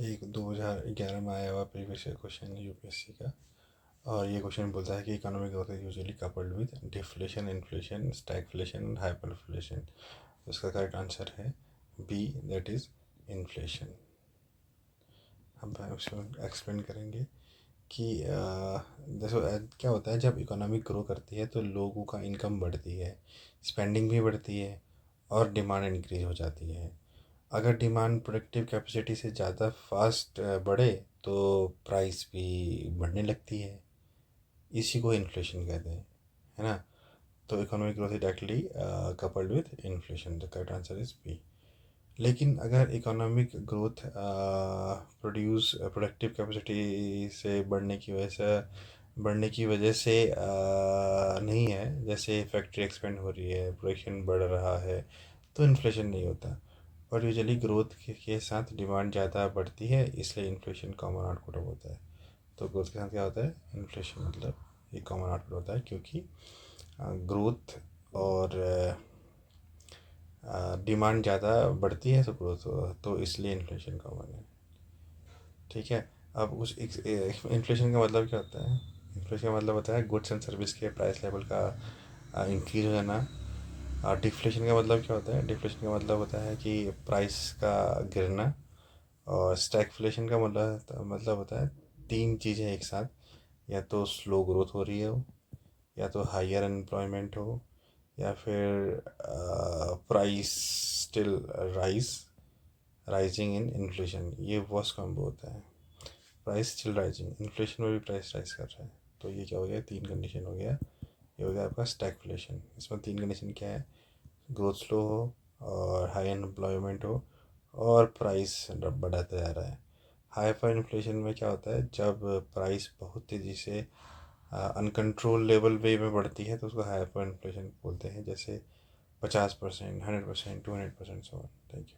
एक 2011 में आया हुआ प्रीवियस ईयर क्वेश्चन है यूपीएससी का। और ये क्वेश्चन बोलता है कि economic growth is usually coupled with deflation, inflation, stagflation and hyperinflation. उसका करेक्ट आंसर है बी, दैट इज इन्फ्लेशन। हम उसमें एक्सप्लेन करेंगे कि देखो क्या होता है, जब इकोनॉमी ग्रो करती है तो लोगों का इनकम बढ़ती है, स्पेंडिंग भी बढ़ती है और डिमांड इंक्रीज हो जाती है। अगर डिमांड प्रोडक्टिव कैपेसिटी से ज़्यादा फास्ट बढ़े तो प्राइस भी बढ़ने लगती है। इसी को इन्फ्लेशन कहते हैं, है ना। तो economic growth is directly coupled with inflation. The correct answer is B. लेकिन अगर इकोनॉमिक ग्रोथ प्रोडक्टिव कैपेसिटी से बढ़ने की वजह से नहीं है, जैसे फैक्ट्री एक्सपेंड हो रही है, प्रोडक्शन बढ़ रहा है, तो इन्फ्लेशन नहीं होता। और यूजुअली ग्रोथ के साथ डिमांड ज़्यादा बढ़ती है, इसलिए इन्फ्लेशन कॉमन आउटपुट होता है। तो ग्रोथ के साथ क्या होता है, इन्फ्लेशन, मतलब ये कॉमन आउटपुट होता है, क्योंकि ग्रोथ और डिमांड ज़्यादा बढ़ती है तो ग्रोथ, तो इसलिए इन्फ्लेशन कॉमन है। ठीक है। अब उस इन्फ्लेशन का मतलब क्या होता है? इन्फ्लेशन का मतलब होता है गुड्स एंड सर्विस के प्राइस लेवल का इंक्रीज हो जाना। और डिफ्लेशन का मतलब क्या होता है? डिफ्लेशन का मतलब होता है कि प्राइस का गिरना। और स्टैगफ्लेशन का मतलब होता है तीन चीज़ें एक साथ, या तो स्लो ग्रोथ हो रही हो, या तो हायर अनएम्प्लॉयमेंट हो, या फिर price still rise rising in inflation. ये वर्स्ट कॉम्बो होता है। प्राइस स्टिल राइजिंग, इन्फ्लेशन में भी प्राइस राइज कर रहा है। तो ये क्या हो गया, तीन कंडीशन हो गया। ये हो गया आपका स्टैगफ्लेशन। इसमें तीन कंडीशन क्या है? ग्रोथ स्लो हो, और हाई अनएम्प्लॉयमेंट हो, और प्राइस बढ़ाता जा रहा है। हाइपर इन्फ्लेशन में क्या होता है, जब प्राइस बहुत तेज़ी से अनकंट्रोल लेवल वे में बढ़ती है तो उसको हाइपर इन्फ्लेशन बोलते हैं, जैसे 50%, 100%, 200%। So thank you.